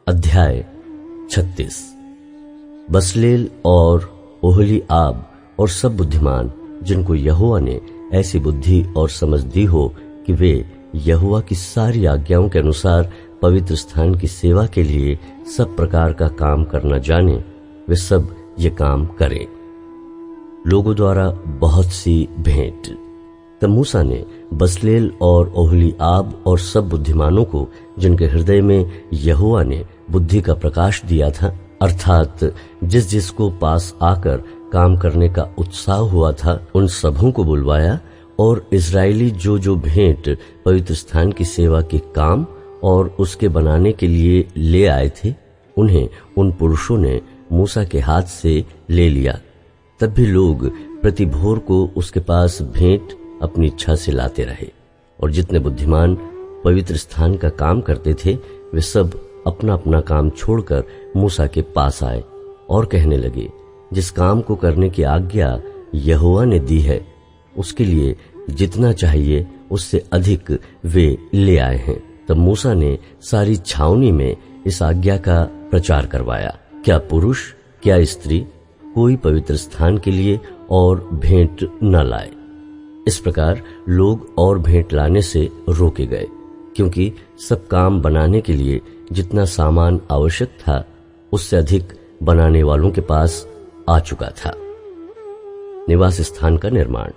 अध्याय 36। बसलेल और ओहोलीआब और सब बुद्धिमान जिनको यहोवा ने ऐसी बुद्धि और समझ दी हो कि वे यहोवा की सारी आज्ञाओं के अनुसार पवित्र स्थान की सेवा के लिए सब प्रकार का काम करना जाने, वे सब ये काम करें। लोगों द्वारा बहुत सी भेंट। तब मूसा ने बसलेल और ओहोलीआब और सब बुद्धिमानों को जिनके हृदय में यहोवा ने बुद्धि का प्रकाश दिया था, अर्थात जिस जिसको पास आकर काम करने का उत्साह हुआ था, उन सबों को बुलवाया और इजरायली जो जो भेंट पवित्र स्थान की सेवा के काम और उसके बनाने के लिए ले आए थे, उन्हें उन पुरुषों ने मूसा के हाथ से ले लिया। तब भी लोग प्रति भोर को उसके पास भेंट अपनी इच्छा से लाते रहे। और जितने बुद्धिमान पवित्र स्थान का काम करते थे, वे सब अपना अपना काम छोड़कर मूसा के पास आए और कहने लगे, जिस काम को करने की आज्ञा यहोवा ने दी है, उसके लिए जितना चाहिए उससे अधिक वे ले आए हैं। तब मूसा ने सारी छावनी में इस आज्ञा का प्रचार करवाया, क्या पुरुष क्या स्त्री कोई पवित्र स्थान के लिए और भेंट न लाए। इस प्रकार लोग और भेंट लाने से रोके गए, क्योंकि सब काम बनाने के लिए जितना सामान आवश्यक था, उससे अधिक बनाने वालों के पास आ चुका था। निवास स्थान का निर्माण।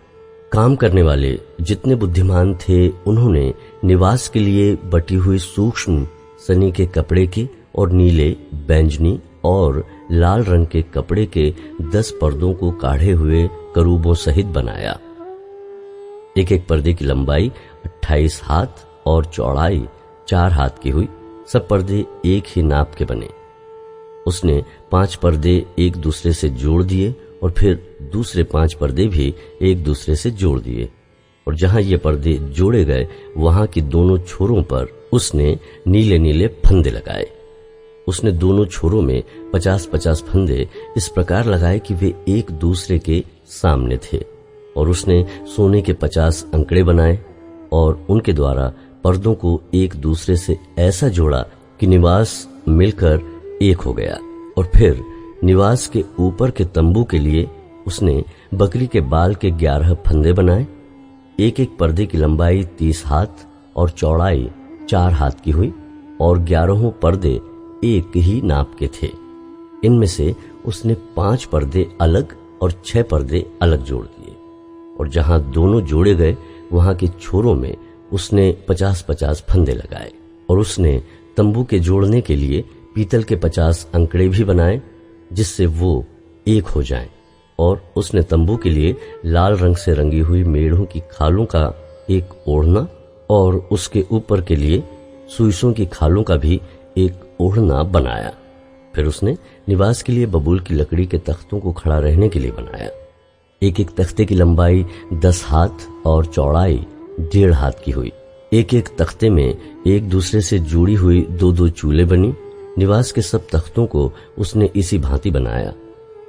काम करने वाले जितने बुद्धिमान थे, उन्होंने निवास के लिए बटी हुई सूक्ष्म सनी के कपड़े की और नीले, बैंजनी और लाल रंग के कपड़े के 10 पर्दों को काढ़े हुए करूबों सहित बनाया। एक एक पर्दे की लंबाई 28 हाथ और चौड़ाई 4 हाथ की हुई। सब पर्दे एक ही नाप के बने। उसने 5 पर्दे एक दूसरे से जोड़ दिए और फिर दूसरे 5 पर्दे भी एक दूसरे से जोड़ दिए। और जहां ये पर्दे जोड़े गए, वहां की दोनों छोरों पर उसने नीले नीले फंदे लगाए। उसने दोनों छोरों में 50-50 फंदे इस प्रकार लगाए कि वे एक दूसरे के सामने थे। और उसने सोने के 50 अंकड़े बनाए और उनके द्वारा पर्दों को एक दूसरे से ऐसा जोड़ा कि निवास मिलकर एक हो गया। और फिर निवास के ऊपर के तंबू के लिए उसने बकरी के बाल के 11 फंदे बनाए। एक एक पर्दे की लंबाई 30 हाथ और चौड़ाई 4 हाथ की हुई और 11 पर्दे एक ही नाप के थे। इनमें से उसने 5 पर्दे अलग और 6 पर्दे अलग जोड़ दिए। और जहां दोनों जोड़े गए, वहां के छोरों में उसने 50-50 फंदे लगाए। और उसने तंबू के जोड़ने के लिए पीतल के 50 अंकड़े भी बनाए, जिससे वो एक हो जाएं। और उसने तंबू के लिए लाल रंग से रंगी हुई मेढ़ों की खालों का एक ओढ़ना और उसके ऊपर के लिए सुइसों की खालों का भी एक ओढ़ना बनाया। फिर उसने निवास के लिए बबूल की लकड़ी के तख्तों को खड़ा रहने के लिए बनाया। एक एक तख्ते की लंबाई 10 हाथ और चौड़ाई 1.5 हाथ की हुई। एक एक तख्ते में एक दूसरे से जुड़ी हुई 2-2 चूलें बनी। निवास के सब तख्तों को उसने इसी भांति बनाया।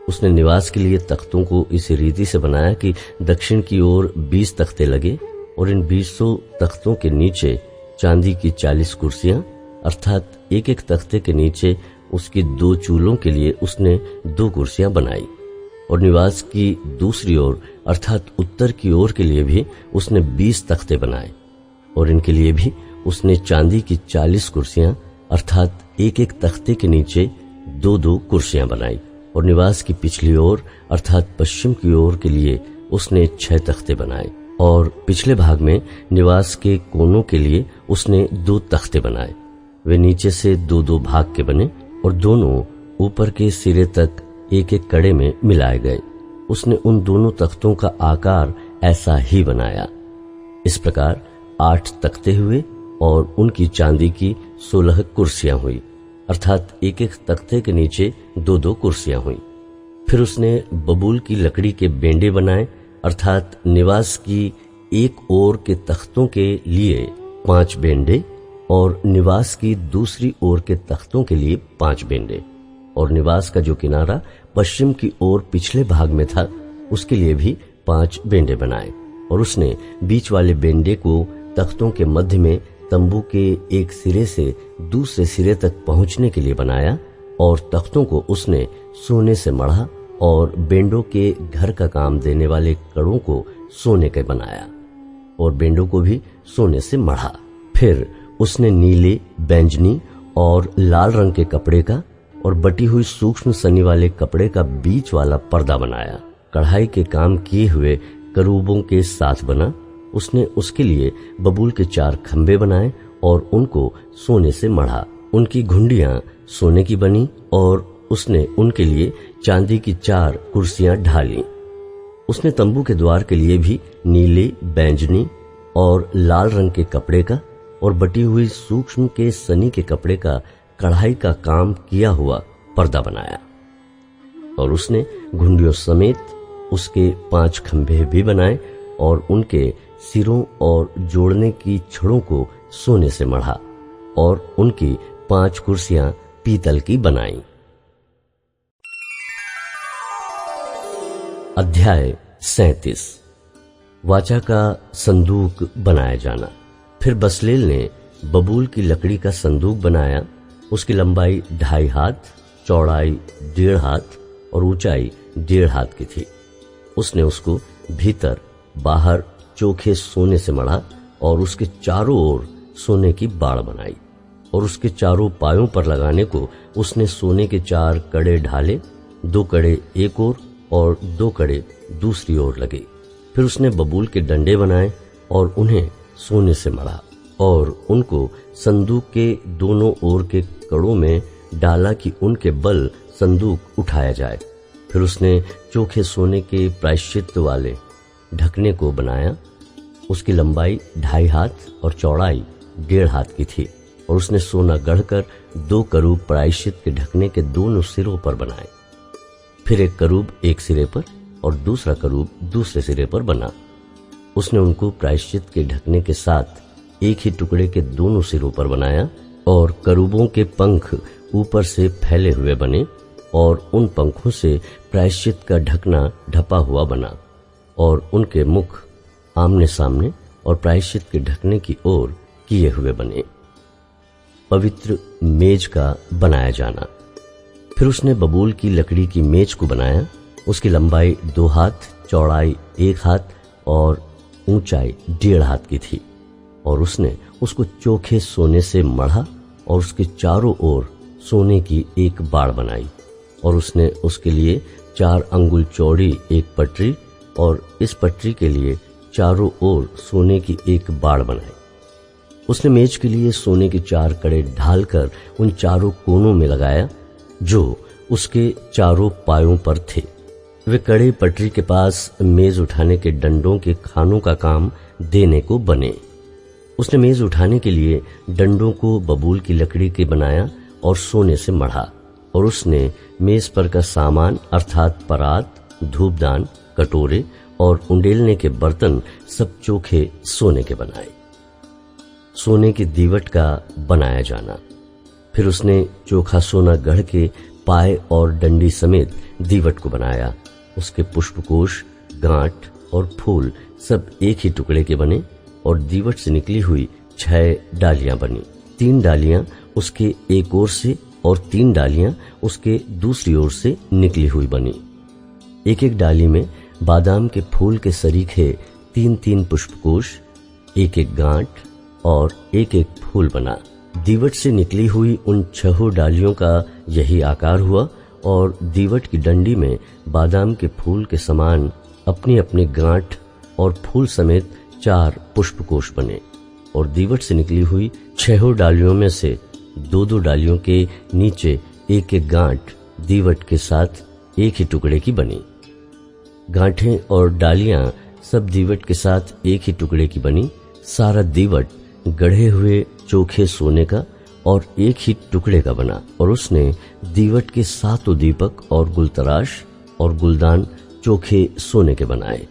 उसने निवास के लिए तख्तों को इसी रीति से बनाया कि दक्षिण की ओर 20 तख्ते लगे और इन 200 तख्तों के नीचे चांदी की 40 कुर्सियां, अर्थात एक एक तख्ते के नीचे उसकी 2 चूलों के लिए उसने 2 कुर्सियां बनाई। और निवास की दूसरी ओर अर्थात उत्तर की ओर के लिए भी उसने 20 तख्ते बनाए और इनके लिए भी उसने चांदी की 40 कुर्सियां, अर्थात एक एक तख्ते के नीचे 2-2 कुर्सियां बनाई। और निवास की पिछली ओर अर्थात पश्चिम की ओर के लिए उसने 6 तख्ते बनाए। और पिछले भाग में निवास के कोनों के लिए उसने 2 तख्ते बनाए। वे नीचे से 2-2 भाग के बने और दोनों ऊपर के सिरे तक एक एक कड़े में मिलाए गए। उसने उन दोनों तख्तों का आकार ऐसा ही बनाया। इस प्रकार 8 तख्ते हुए और उनकी चांदी की 16 कुर्सियां हुई, अर्थात एक एक तख्ते के नीचे 2-2 कुर्सियां हुई। फिर उसने बबूल की लकड़ी के बेंडे बनाए, अर्थात निवास की एक ओर के तख्तों के लिए 5 बेंडे और निवास की दूसरी ओर के तख्तों के लिए 5 बेंडे। और निवास का जो किनारा पश्चिम की ओर पिछले भाग में था, उसके लिए भी 5 बेंडे बनाए। और उसने बीच वाले बेंडे को तख्तों के मध्य में तंबू के एक सिरे से दूसरे सिरे तक पहुंचने के लिए बनाया, और तख्तों को उसने सोने से मढ़ा, और बेंडों के घर का काम देने वाले कड़ों को सोने के बनाया, और बेंडों को भी सोने से मढ़ा। फिर उसने नीले, बैंजनी और लाल रंग के कपड़े का और बटी हुई सूक्ष्म सनी वाले कपड़े का बीच वाला पर्दा बनाया। कढ़ाई के काम किए हुए करूबों के साथ बना। उसने उसके लिए बबूल के 4 खंभे बनाए और उनको सोने से मढ़ा। उनकी घुंडियां सोने की बनी, और उसने उनके लिए चांदी की 4 कुर्सियां ढाली। उसने तंबू के द्वार के लिए भी नीले, बैंजनी और लाल रंग के कपड़े का और बटी हुई सूक्ष्म के सनी के कपड़े का कढ़ाई का काम किया हुआ पर्दा बनाया। और उसने घुंडियों समेत उसके 5 खंभे भी बनाए, और उनके सिरों और जोड़ने की छड़ों को सोने से मढ़ा, और उनकी 5 कुर्सियां पीतल की बनाई। अध्याय 37। वाचा का संदूक बनाया जाना। फिर बसलेल ने बबूल की लकड़ी का संदूक बनाया। उसकी लंबाई 2.5 हाथ, चौड़ाई 1.5 हाथ और ऊंचाई 1.5 हाथ की थी। उसने उसको भीतर बाहर चोखे सोने से मढ़ा, और उसके चारों ओर सोने की बाड़ बनाई, और उसके चारों पायों पर लगाने को उसने सोने के 4 कड़े ढाले, 2 कड़े एक ओर और 2 कड़े दूसरी ओर लगे। फिर उसने बबूल के डंडे बनाए और उन्हें सोने से मढ़ा, और उनको संदूक के दोनों ओर के कड़ों में डाला कि उनके बल संदूक उठाया जाए। फिर उसने चोखे सोने के प्रायश्चित वाले ढकने को बनाया। उसकी लंबाई 2.5 हाथ और चौड़ाई 1.5 हाथ की थी, और उसने सोना गढ़कर 2 करूब प्रायश्चित के ढकने के दोनों सिरों पर बनाए। फिर एक करूब एक सिरे पर और दूसरा करूब दूसरे सिरे पर बना। उसने उनको प्रायश्चित के ढकने के साथ एक ही टुकड़े के दोनों सिरों पर बनाया, और करूबों के पंख ऊपर से फैले हुए बने, और उन पंखों से प्रायश्चित का ढकना ढपा हुआ बना, और उनके मुख आमने सामने और प्रायश्चित के ढकने की ओर किए हुए बने। पवित्र मेज का बनाया जाना। फिर उसने बबूल की लकड़ी की मेज को बनाया। उसकी लंबाई 2 हाथ, चौड़ाई 1 हाथ और ऊंचाई 1.5 हाथ की थी, और उसने उसको चोखे सोने से मढ़ा, और उसके चारों ओर सोने की एक बाड़ बनाई, और उसने उसके लिए 4 अंगुल चौड़ी एक पटरी, और इस पटरी के लिए चारों ओर सोने की एक बाड़ बनाई। उसने मेज के लिए सोने के 4 कड़े ढालकर उन चारों कोनों में लगाया जो उसके चारों पायों पर थे। वे कड़े पटरी के पास मेज उठाने के डंडों के खानों का काम देने को बने। उसने मेज उठाने के लिए डंडों को बबूल की लकड़ी के बनाया और सोने से मढ़ा, और उसने मेज पर का सामान अर्थात परात, धूपदान, कटोरे और उंडेलने के बर्तन सब चोखे सोने के बनाए। सोने की दीवट का बनाया जाना। फिर उसने चोखा सोना गढ़ के पाए और डंडी समेत दीवट को बनाया। उसके पुष्पकोश, गांठ और फूल सब एक ही टुकड़े के बने, और दीवट से निकली हुई 6 डालियां बनी। 3 डालियां उसके एक ओर से और 3 डालियां उसके दूसरी ओर से निकली हुई बनी। एक एक डाली में बादाम के फूल के सरीखे 3-3 पुष्पकोश, एक एक गांठ और एक एक फूल बना। दीवट से निकली हुई उन 6 डालियों का यही आकार हुआ, और दीवट की डंडी में बादाम के फूल के समान अपनी अपनी गांठ और फूल समेत 4 पुष्पकोश बने। और दीवट से निकली हुई 6 डालियों में से 2-2 डालियों के नीचे एक एक गांठ दीवट के साथ एक ही टुकड़े की बनी। गांठें और डालियां सब दीवट के साथ एक ही टुकड़े की बनी। सारा दीवट गढ़े हुए चोखे सोने का और एक ही टुकड़े का बना। और उसने दीवट के 7 दीपक और गुलतराश और गुलदान चोखे सोने के बनाए।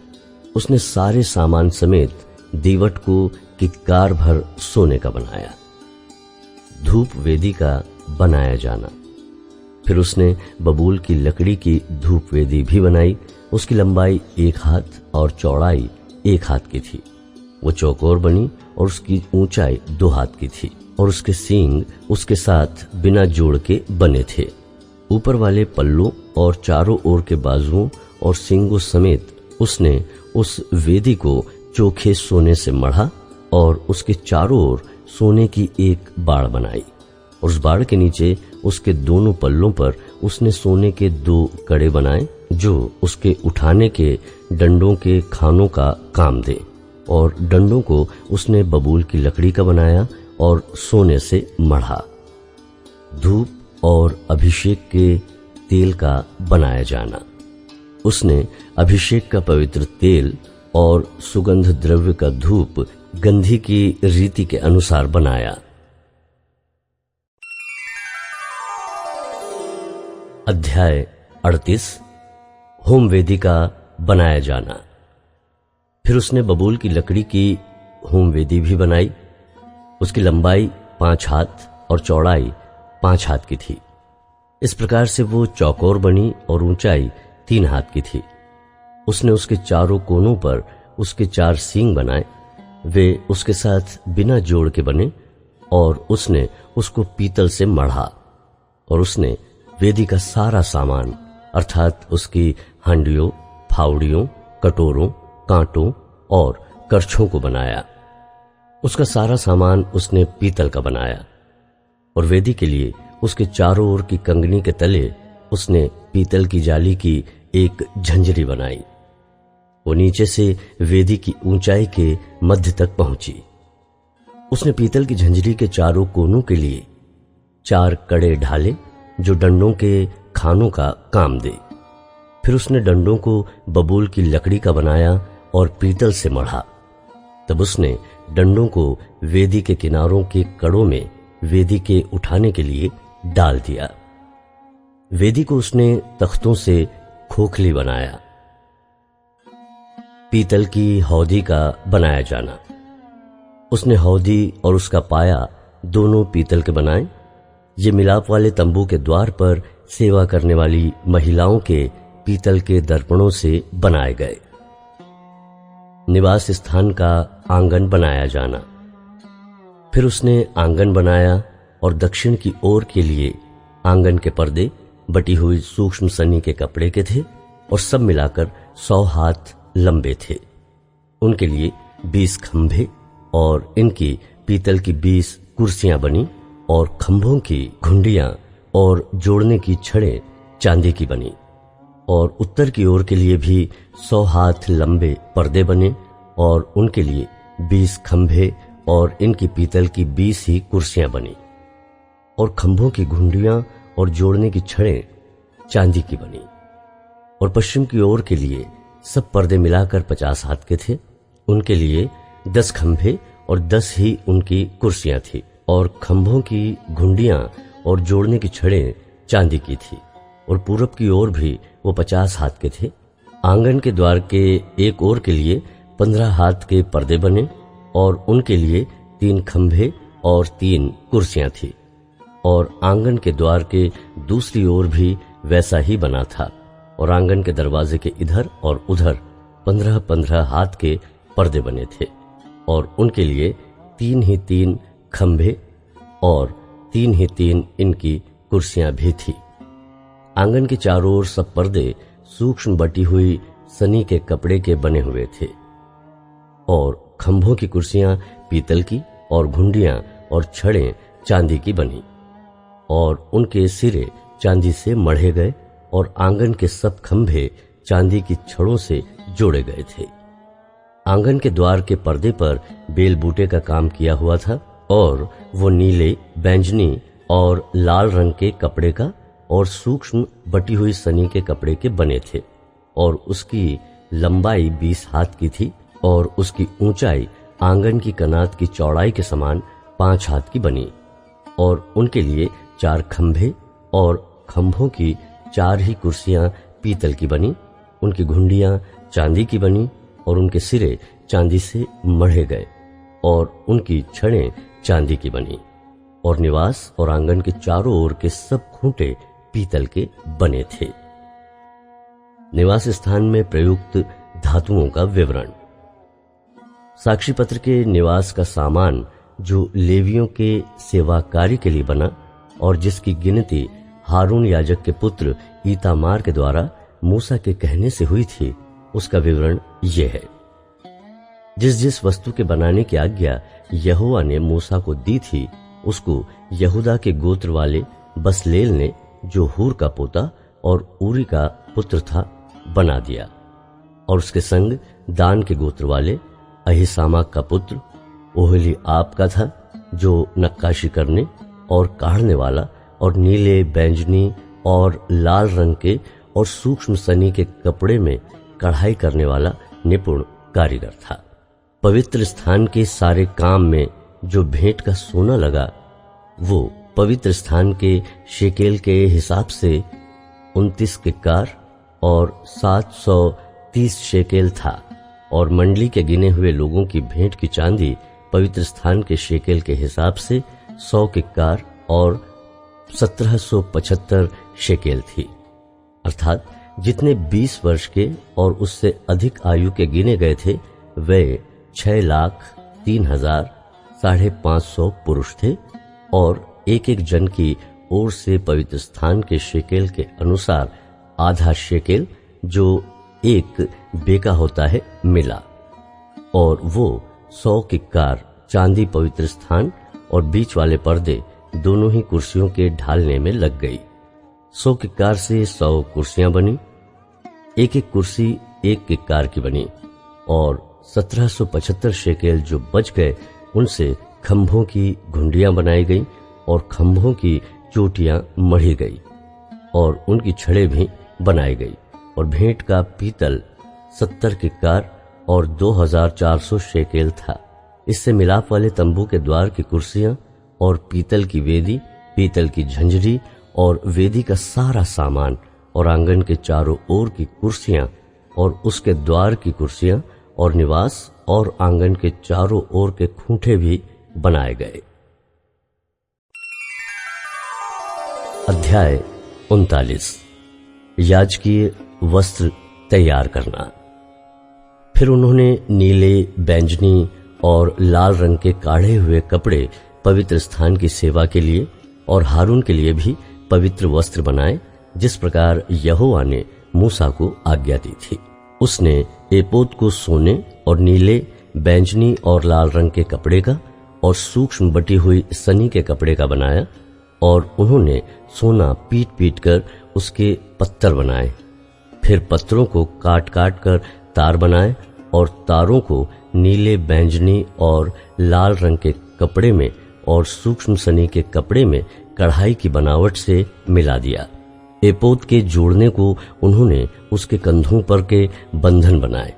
उसने सारे सामान समेत दीवट को किक्कार भर सोने का बनाया। धूप वेदी का बनाया जाना। फिर उसने बबूल की लकड़ी की धूप वेदी भी बनाई। उसकी लंबाई 1 हाथ और चौड़ाई 1 हाथ की थी। वो चौकोर बनी और उसकी ऊंचाई 2 हाथ की थी और उसके सींग उसके साथ बिना जोड़ के बने थे। ऊपर वाले पल्लों और चारों ओर के बाजुओं और सींगों समेत उसने उस वेदी को चोखे सोने से मढ़ा और उसके चारों ओर सोने की एक बाड़ बनाई और उस बाड़ के नीचे उसके दोनों पल्लों पर उसने सोने के 2 कड़े बनाए जो उसके उठाने के डंडों के खानों का काम दे, और डंडों को उसने बबूल की लकड़ी का बनाया और सोने से मढ़ा। धूप और अभिषेक के तेल का बनाया जाना। उसने अभिषेक का पवित्र तेल और सुगंध द्रव्य का धूप गंधी की रीति के अनुसार बनाया। अध्याय 38 होम वेदी का बनाया जाना। फिर उसने बबूल की लकड़ी की होम वेदी भी बनाई। उसकी लंबाई 5 हाथ और चौड़ाई 5 हाथ की थी। इस प्रकार से वो चौकोर बनी और ऊंचाई 3 हाथ की थी। उसने उसके चारों कोनों पर उसके 4 सींग बनाए, वे उसके साथ बिना जोड़ के बने, और उसने उसको पीतल से मढ़ा। और उसने वेदी का सारा सामान अर्थात उसकी हांडियों, फावड़ियों, कटोरों, कांटों और करछों को बनाया। उसका सारा सामान उसने पीतल का बनाया। और वेदी के लिए उसके चारों ओर की कंगनी के तले उसने पीतल की जाली की एक झंझरी बनाई। वो नीचे से वेदी की ऊंचाई के मध्य तक पहुंची। उसने पीतल की झंझरी के चारों कोनों के लिए 4 कड़े ढाले जो डंडों के खानों का काम दे। फिर उसने डंडों को बबूल की लकड़ी का बनाया और पीतल से मढ़ा। तब उसने डंडों को वेदी के किनारों के कड़ों में वेदी के उठाने के लिए डाल दिया। वेदी को उसने तख्तों से खोखली बनाया। पीतल की हौदी का बनाया जाना। उसने हौदी और उसका पाया दोनों पीतल के बनाए। ये मिलाप वाले तंबू के द्वार पर सेवा करने वाली महिलाओं के पीतल के दर्पणों से बनाए गए। निवास स्थान का आंगन बनाया जाना। फिर उसने आंगन बनाया और दक्षिण की ओर के लिए आंगन के पर्दे बटी हुई सूक्ष्म सनी के कपड़े के थे और सब मिलाकर 100 हाथ लंबे थे। उनके लिए 20 खंभे और इनकी पीतल की 20 कुर्सियां बनी और खंभों की घुंडियां और जोड़ने की छड़ें चांदी की बनी। और उत्तर की ओर के लिए भी 100 हाथ लंबे पर्दे बने और उनके लिए 20 खंभे और इनकी पीतल की 20 ही कुर्सियां बनी। और खंभों की घुंडियां और जोड़ने की छड़ें चांदी की बनी। और पश्चिम की ओर के लिए सब पर्दे मिलाकर 50 हाथ के थे। उनके लिए 10 खंभे और 10 ही उनकी कुर्सियां थी। और खंभों की घुंडियां और जोड़ने की छड़ें चांदी की थी। और पूरब की ओर भी वो 50 हाथ के थे। आंगन के द्वार के एक ओर के लिए 15 हाथ के पर्दे बने और उनके लिए 3 खंभे और 3 कुर्सियां थी। और आंगन के द्वार के दूसरी ओर भी वैसा ही बना था। और आंगन के दरवाजे के इधर और उधर 15-15 हाथ के पर्दे बने थे और उनके लिए 3 ही 3 खंभे और 3 ही 3 इनकी कुर्सियां भी थी। आंगन के चारों ओर सब पर्दे सूक्ष्म बटी हुई सनी के कपड़े के बने हुए थे। और खंभों की कुर्सियां पीतल की और घुंडियां और छड़ें चांदी की बनी और उनके सिरे चांदी से मढ़े गए और आंगन के सब खंभे चांदी की छड़ों से जोड़े गए थे। आंगन के द्वार के पर्दे पर बेल बूटे का काम किया हुआ था और वो नीले, बैंजनी और लाल रंग के कपड़े का और सूक्ष्म बटी हुई सनी के कपड़े के बने थे। और उसकी लंबाई 20 हाथ की थी और उसकी ऊंचाई आंगन की कनात की चौड़ाई के समान 5 हाथ की बनी। और उनके लिए 4 खंभे और खंभों की 4 ही कुर्सियां पीतल की बनी। उनकी घुंडियां चांदी की बनी और उनके सिरे चांदी से मढ़े गए और उनकी छड़ें चांदी की बनी। और निवास और आंगन के चारों ओर के सब खूंटे पीतल के बने थे। निवास स्थान में प्रयुक्त धातुओं का विवरण। साक्षी पत्र के निवास का सामान जो लेवियों के सेवा कार्य के लिए बना और जिसकी गिनती हारून याजक के पुत्र ईतामार के द्वारा मूसा के कहने से हुई थी, उसका विवरण यह है। जिस जिस वस्तु के बनाने की आज्ञा यहोवा ने मूसा को दी थी, उसको यहूदा के गोत्र वाले बसलेल ने, जो हूर का पोता और ऊरी का पुत्र था, बना दिया। और उसके संग दान के गोत्र वाले अहीसामाक का पुत्र ओहली आप का था, जो नक्काशी करने और काढ़ने वाला और नीले, बैंजनी और लाल रंग के और सूक्ष्म सनी के कपड़े में कढ़ाई करने वाला निपुण कारीगर था। पवित्र स्थान के सारे काम में जो भेंट का सोना लगा, वो पवित्र स्थान के शेकेल के हिसाब से 29 किक्कार और 730 शेकेल था। और मंडली के गिने हुए लोगों की भेंट की चांदी पवित्र स्थान के शेकेल के हिसाब से 100 किक्कार और 1775 शेकेल थी। अर्थात जितने 20 वर्ष के और उससे अधिक आयु के गिने गए थे, वे 6,03,550 पुरुष थे। और एक एक जन की ओर से पवित्र स्थान के शेकेल के अनुसार आधा शेकेल, जो एक बेका होता है, मिला। और वो 100 किक्कार चांदी पवित्र स्थान और बीच वाले पर्दे दोनों ही कुर्सियों के ढालने में लग गई। 100 किक्कार से 100 कुर्सियां बनी, एक एक कुर्सी 1 किक्कार की बनी। और 1775 शेकेल जो बच गए, उनसे खंभों की घुंडियां बनाई गई और खंभों की चोटियां मढ़ी गई और उनकी छड़ें भी बनाई गई। और भेंट का पीतल 70 किक्कार और 2400 शेकेल था। इससे मिलाप वाले तंबू के द्वार की कुर्सियां और पीतल की वेदी, पीतल की झंझरी और वेदी का सारा सामान और आंगन के चारों ओर की कुर्सियां और उसके द्वार की कुर्सियां और निवास और आंगन के चारों ओर के खूंटे भी बनाए गए। अध्याय 39। याजकीय वस्त्र तैयार करना। फिर उन्होंने नीले, बैंजनी और लाल रंग के काढ़े हुए कपड़े पवित्र स्थान की सेवा के लिए और हारून के लिए भी पवित्र वस्त्र बनाए, जिस प्रकार यहोवा ने मूसा को आज्ञा दी थी। उसने एपोद को सोने और नीले, बैंजनी और लाल रंग के कपड़े का और सूक्ष्म बटी हुई सनी के कपड़े का बनाया। और उन्होंने सोना पीट पीट कर उसके पत्तर बनाए। फिर पत्तरों को काट काट कर तार बनाए और तारों को नीले, बैंजनी और लाल रंग के कपड़े में और सूक्ष्म सनी के कपड़े में कढ़ाई की बनावट से मिला दिया। एपोद के जोड़ने को उन्होंने उसके कंधों पर के बंधन बनाए।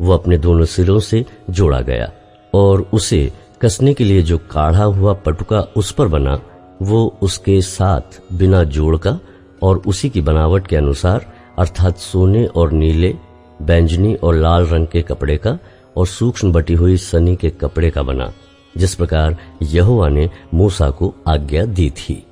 वो अपने दोनों सिरों से जोड़ा गया और उसे कसने के लिए जो काढ़ा हुआ पटुका उस पर बना, वो उसके साथ बिना जोड़ का और उसी की बनावट के अनुसार, अर्थात सोने और नीले, बैंजनी और लाल रंग के कपड़े का और सूक्ष्म बटी हुई सनी के कपड़े का बना, जिस प्रकार यहोवा ने मूसा को आज्ञा दी थी।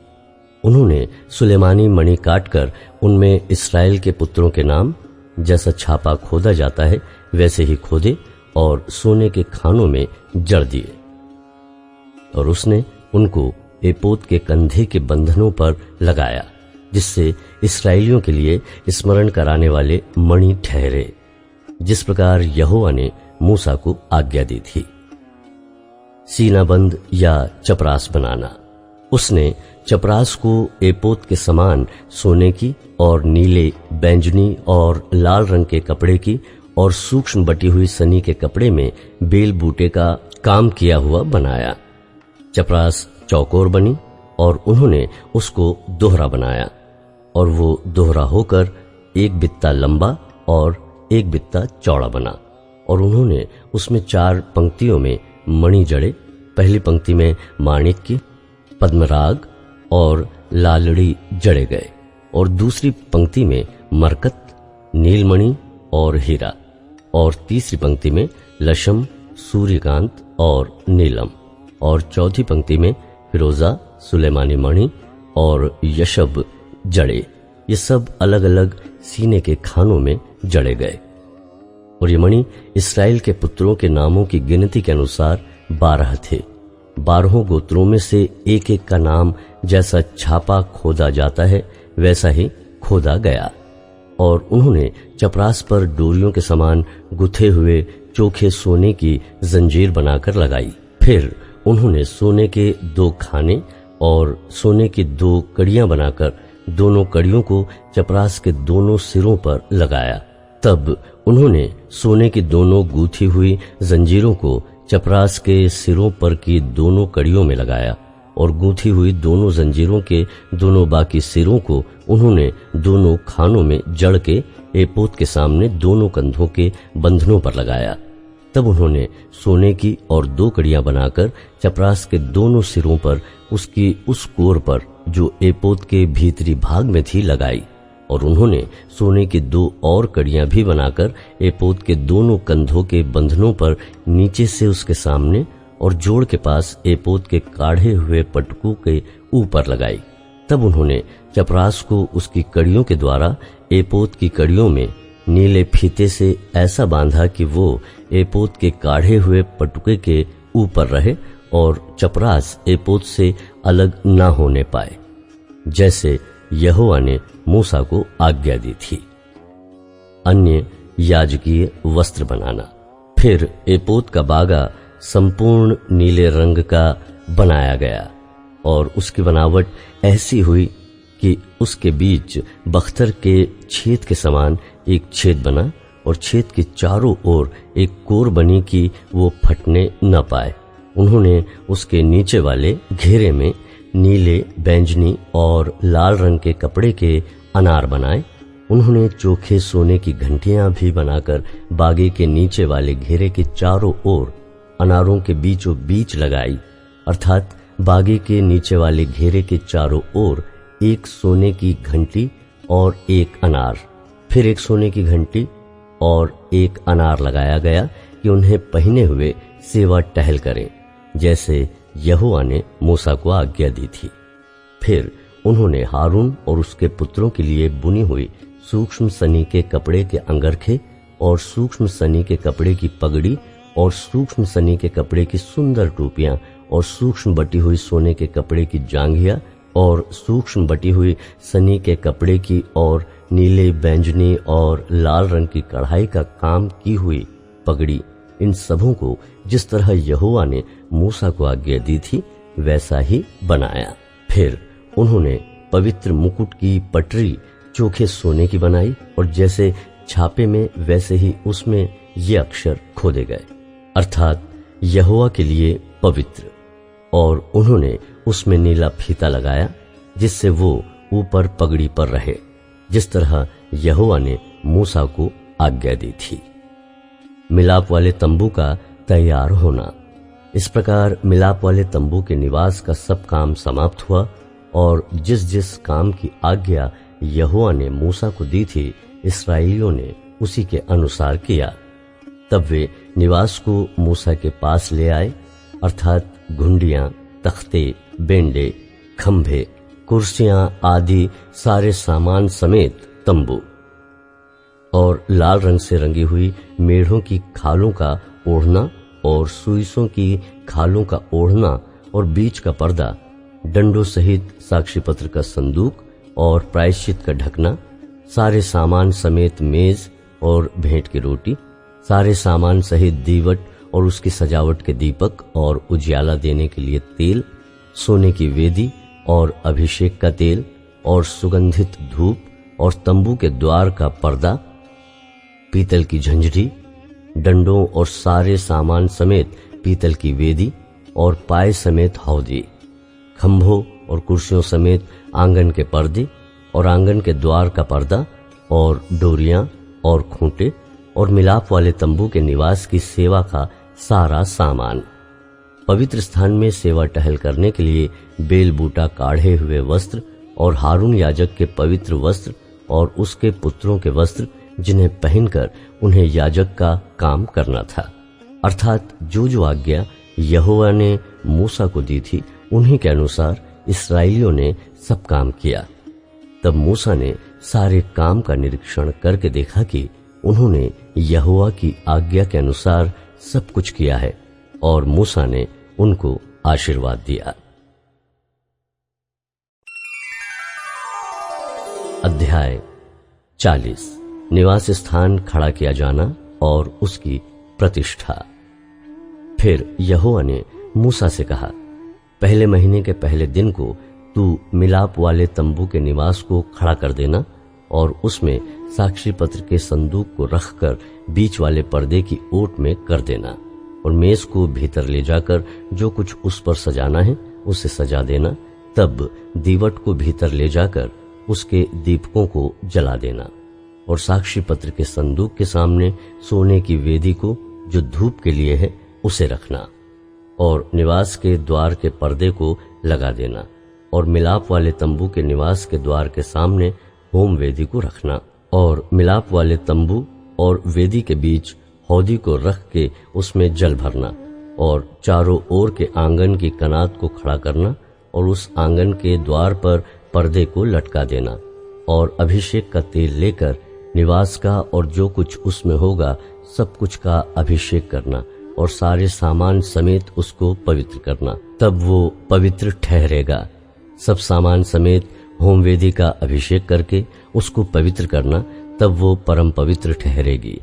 उन्होंने सुलेमानी मणि काटकर उनमें इस्राएल के पुत्रों के नाम, जैसा छापा खोदा जाता है वैसे ही खोदे और सोने के खानों में जड़ दिए। और उसने उनको एपोद के कंधे के बंधनों पर लगाया, जिससे इस्राएलियों के लिए स्मरण कराने वाले मणि ठहरे, जिस प्रकार यहोवा ने मूसा को आज्ञा दी थी। सीनाबंद या चपरास बनाना। उसने चपरास को एपोद के समान सोने की और नीले, बैंजनी और लाल रंग के कपड़े की और सूक्ष्म बटी हुई सनी के कपड़े में बेल बूटे का काम किया हुआ बनाया। चपरास चौकोर बनी और उन्होंने उसको दोहरा बनाया, और वो दोहरा होकर एक बित्ता लंबा और एक बित्ता चौड़ा बना। और उन्होंने उसमें 4 पंक्तियों में मणि जड़े। पहली पंक्ति में माणिक्य, पद्मराग और लालड़ी जड़े गए, और दूसरी पंक्ति में मरकत, नीलमणि और हीरा, और तीसरी पंक्ति में लशम, सूर्यकांत और नीलम, और चौथी पंक्ति में फिरोजा, सुलेमानी मणि और यशब जड़े। ये सब अलग अलग सीने के खानों में जड़े गए। और ये मणि इसराइल के पुत्रों के नामों की गिनती के अनुसार 12 थे। 12 गोत्रों में से एक एक का नाम जैसा छापा खोदा जाता है वैसा ही खोदा गया। और उन्होंने चपरास पर डोरियों के समान गुथे हुए चोखे सोने की जंजीर बनाकर लगाई। फिर उन्होंने सोने के 2 खाने और सोने की 2 कड़ियां बनाकर दोनों कड़ियों को चपरास के दोनों सिरों पर लगाया। तब उन्होंने सोने की दोनों गूथी हुई जंजीरों को चपरास के सिरों पर की दोनों कड़ियों में लगाया और गूंथी हुई दोनों जंजीरों के दोनों बाकी सिरों को उन्होंने दोनों खानों में जड़ के एपोद के सामने दोनों कंधों के बंधनों पर लगाया। तब उन्होंने सोने की और 2 कड़ियां बनाकर चपरास के दोनों सिरों पर उसकी उस कोर पर जो एपोद के भीतरी भाग में थी लगाई। और उन्होंने सोने की 2 और कड़ियां भी बनाकर एपोद के दोनों कंधों के बंधनों पर नीचे से उसके सामने और जोड़ के पास एपोद के काढ़े हुए पटकों के ऊपर लगाई। तब उन्होंने चपरास को उसकी कड़ियों के द्वारा एपोद की कड़ियों में नीले फीते से ऐसा बांधा कि वो एपोद के काढ़े हुए पटुके के ऊपर रहे और चपरास एपोद से अलग न होने पाए, जैसे यहोवा ने मूसा को आज्ञा दी थी। अन्य याजकीय वस्त्र बनाना। फिर एपोद का बागा संपूर्ण नीले रंग का बनाया गया और उसकी बनावट ऐसी हुई कि उसके बीच बख्तर के छेद के समान एक छेद बना और छेद के चारों ओर एक कोर बनी कि वो फटने न पाए। उन्होंने उसके नीचे वाले घेरे में नीले, बैंजनी और लाल रंग के कपड़े के अनार बनाए। उन्होंने चोखे सोने की घंटियां भी बनाकर बागे के नीचे वाले घेरे के चारों ओर अनारों के बीचों बीच लगाई, अर्थात बागे के नीचे वाले घेरे के चारों ओर एक सोने की घंटी और एक अनार, फिर एक सोने की घंटी और एक अनार लगाया गया कि उन्हें पहने हुए सेवा टहल करें, जैसे यहोवा ने मूसा को आज्ञा दी थी। फिर उन्होंने हारून और उसके पुत्रों के लिए बुनी हुई सूक्ष्म सनी के कपड़े के अंगरखे और सूक्ष्म सनी के कपड़े की पगड़ी और सूक्ष्म सनी के कपड़े की सुंदर टोपियां और सूक्ष्म बटी हुई सोने के कपड़े की जांघिया और सूक्ष्म बटी हुई सनी के कपड़े की और नीले, बैंजनी और लाल रंग की कढ़ाई का काम की हुई पगड़ी, इन सबों को जिस तरह यहोवा ने मूसा को आज्ञा दी थी वैसा ही बनाया। फिर उन्होंने पवित्र मुकुट की पटरी चोखे सोने की बनाई और जैसे छापे में वैसे ही उसमें ये अक्षर खोदे गए, अर्थात यहोवा के लिए पवित्र। और उन्होंने उसमें नीला फीता लगाया जिससे वो ऊपर पगड़ी पर रहे, जिस तरह यहोवा ने मूसा को आज्ञा दी थी। मिलाप वाले तंबू का तैयार होना। इस प्रकार मिलाप वाले तंबू के निवास का सब काम समाप्त हुआ और जिस जिस काम की आज्ञा यहोवा ने मूसा को दी थी इस्राएलियों ने उसी के अनुसार किया। तब वे निवास को मूसा के पास ले आए, अर्थात घुंडियां, तख्ते, बेंडे, खंभे, कुर्सियां आदि सारे सामान समेत तंबू और लाल रंग से रंगी हुई मेढ़ों की खालों का ओढ़ना और सुइसों की खालों का ओढ़ना और बीच का पर्दा, डंडों सहित साक्षी पत्र का संदूक और प्रायश्चित का ढकना, सारे सामान समेत मेज और भेंट की रोटी, सारे सामान सहित दीवट और उसकी सजावट के दीपक और उजियाला देने के लिए तेल, सोने की वेदी और अभिषेक का तेल और सुगंधित धूप और तंबू के द्वार का पर्दा, पीतल की झंझरी, डंडों और सारे सामान समेत पीतल की वेदी और पाए समेत हौदी, खंभों और कुर्सियों समेत आंगन के पर्दे और आंगन के द्वार का पर्दा और डोरियां और खूंटे और मिलाप वाले तंबू के निवास की सेवा का सारा सामान। पवित्र स्थान में सेवा टहल करने के लिए बेल बूटा काढ़े हुए वस्त्र और हारून याजक के पवित्र वस्त्र और उसके पुत्रों के वस्त्र जिन्हें पहनकर उन्हें याजक का काम करना था, अर्थात जो आज्ञा यहोवा ने मूसा को दी थी उन्हीं के अनुसार इस्राएलियों ने सब काम किया। तब मूसा ने सारे काम का निरीक्षण करके देखा कि उन्होंने यहोवा की आज्ञा के अनुसार सब कुछ किया है और मूसा ने उनको आशीर्वाद दिया। अध्याय 40 निवास स्थान खड़ा किया जाना और उसकी प्रतिष्ठा। फिर यहोवा ने मूसा से कहा, पहले महीने के पहले दिन को तू मिलाप वाले तंबू के निवास को खड़ा कर देना और उसमें साक्षी पत्र के संदूक को रखकर बीच वाले पर्दे की ओट में कर देना और मेज को भीतर ले जाकर जो कुछ उस पर सजाना है उसे सजा देना। तब दीवट को भीतर ले जाकर उसके दीपकों को जला देना और साक्षी पत्र के संदूक के सामने सोने की वेदी को जो धूप के लिए है उसे रखना और निवास के द्वार के पर्दे को लगा देना और मिलाप वाले तंबू के निवास के द्वार के सामने होम वेदी को रखना और मिलाप वाले तंबू और वेदी के बीच हौदी को रख के उसमें जल भरना और चारों ओर के आंगन की कनात को खड़ा करना और उस आंगन के द्वार पर पर्दे को लटका देना और अभिषेक का तेल लेकर निवास का और जो कुछ उसमें होगा सब कुछ का अभिषेक करना और सारे सामान समेत उसको पवित्र करना, तब वो पवित्र ठहरेगा। सब सामान समेत होमवेदी का अभिषेक करके उसको पवित्र करना, तब वो परम पवित्र ठहरेगी।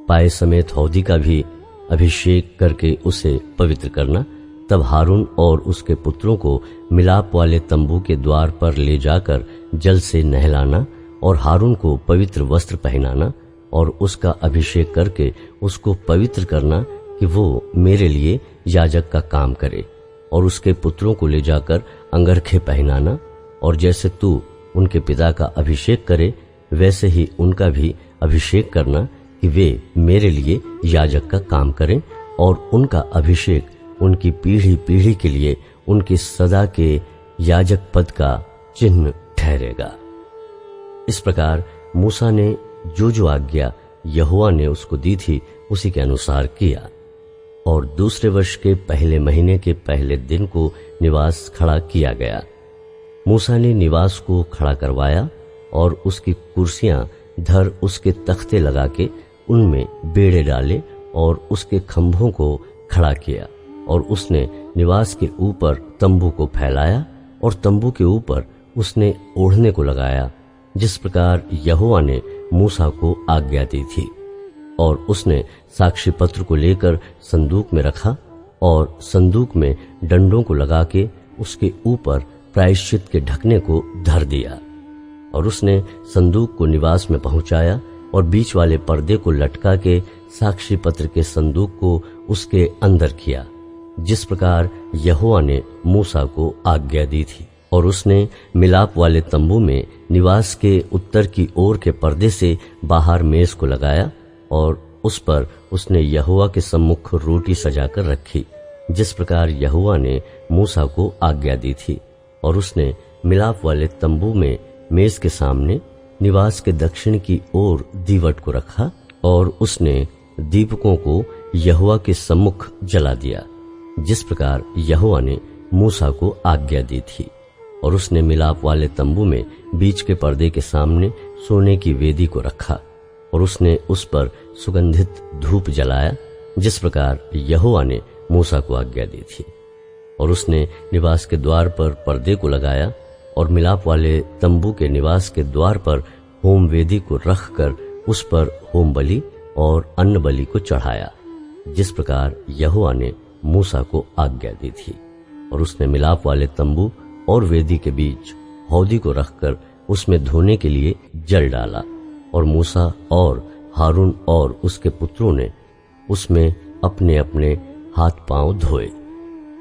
पाए समेत हौदी का भी अभिषेक करके उसे पवित्र करना, तब हारून और उसके पुत्रों को मिलाप वाले तंबू के द्वार पर ले जाकर जल से नहलाना और हारून को पवित्र वस्त्र पहनाना और उसका अभिषेक करके उसको पवित्र करना कि वो मेरे लिए याजक का काम करे और उसके पुत्रों को ले जाकर अंगरखे पहनाना और जैसे तू उनके पिता का अभिषेक करे वैसे ही उनका भी अभिषेक करना कि वे मेरे लिए याजक का काम करें और उनका अभिषेक उनकी पीढ़ी पीढ़ी के लिए उनके सदा के याजक पद का चिन्ह ठहरेगा। इस प्रकार मूसा ने जो आज्ञा यहोवा ने उसको दी थी उसी के अनुसार किया और दूसरे वर्ष के पहले महीने के पहले दिन को निवास खड़ा किया गया। मूसा ने निवास को खड़ा करवाया और उसकी कुर्सियां धर उसके तख्ते लगा के उनमें बेड़े डाले और उसके खंभों को खड़ा किया और उसने निवास के ऊपर तंबू को फैलाया और तंबू के ऊपर उसने ओढ़ने को लगाया, जिस प्रकार यहोवा ने मूसा को आज्ञा दी थी। और उसने साक्षी पत्र को लेकर संदूक में रखा और संदूक में डंडों को लगा के उसके ऊपर प्रायश्चित के ढकने को धर दिया और उसने संदूक को निवास में पहुंचाया और बीच वाले पर्दे को लटका के साक्षी पत्र के संदूक को उसके अंदर किया, जिस प्रकार यहोवा ने मूसा को आज्ञा दी थी। और उसने मिलाप वाले तंबू में निवास के उत्तर की ओर के पर्दे से बाहर मेज को लगाया और उस पर उसने यहोवा के सम्मुख रोटी सजाकर रखी, जिस प्रकार यहोवा ने मूसा को आज्ञा दी थी। और उसने मिलाप वाले तंबू में मेज के सामने निवास के दक्षिण की ओर दीवट को रखा और उसने दीपकों को यहोवा के सम्मुख जला दिया, जिस प्रकार यहोवा ने मूसा को आज्ञा दी थी। और उसने मिलाप वाले तंबू में बीच के पर्दे के सामने सोने की वेदी को रखा और उसने उस पर सुगंधित धूप जलाया, जिस प्रकार यहोवा ने मूसा को आज्ञा दी थी। और उसने निवास के द्वार पर पर्दे को लगाया और मिलाप वाले तंबू के निवास के द्वार पर होम वेदी को रखकर उस पर होम बलि और अन्न बलि को चढ़ाया, जिस प्रकार यहोवा ने मूसा को आज्ञा दी थी। और उसने मिलाप वाले तंबू और वेदी के बीच हौदी को रखकर उसमें धोने के लिए जल डाला और मूसा और हारून और उसके पुत्रों ने उसमें अपने अपने हाथ पांव धोए।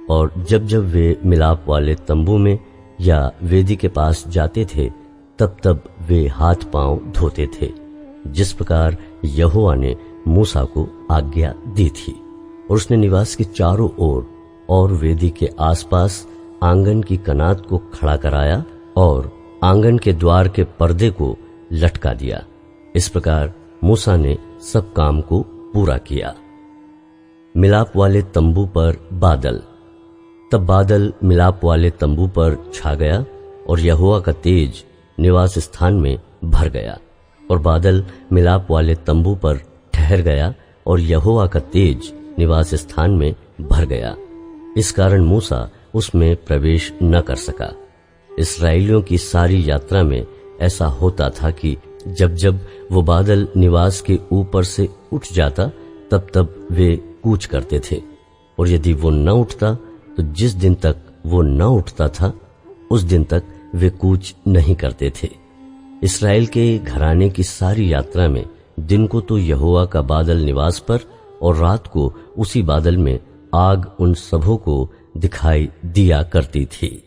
और जब जब वे मिलाप वाले तंबू में या वेदी के पास जाते थे तब तब वे हाथ पांव धोते थे, जिस प्रकार यहोवा ने मूसा को आज्ञा दी थी। और उसने निवास के चारों ओर और वेदी के आसपास आंगन की कनात को खड़ा कराया और आंगन के द्वार के पर्दे को लटका दिया। इस प्रकार मूसा ने सब काम को पूरा किया। मिलाप वाले तंबू पर बादल। तब बादल मिलाप वाले तंबू पर छा गया और यहोवा का तेज निवास स्थान में भर गया और बादल मिलाप वाले तंबू पर ठहर गया और यहोवा का तेज निवास स्थान में भर गया। इस कारण मूसा उसमें प्रवेश न कर सका। इस्राएलियों की सारी यात्रा में ऐसा होता था कि जब जब वो बादल निवास के ऊपर से उठ जाता तब तब वे कूच करते थे, और यदि वो न उठता तो जिस दिन तक वो न उठता था उस दिन तक वे कूच नहीं करते थे। इस्राएल के घराने की सारी यात्रा में दिन को तो यहोवा का बादल निवास पर और रात को उसी बादल में आग उन सबों को दिखाई दिया करती थी।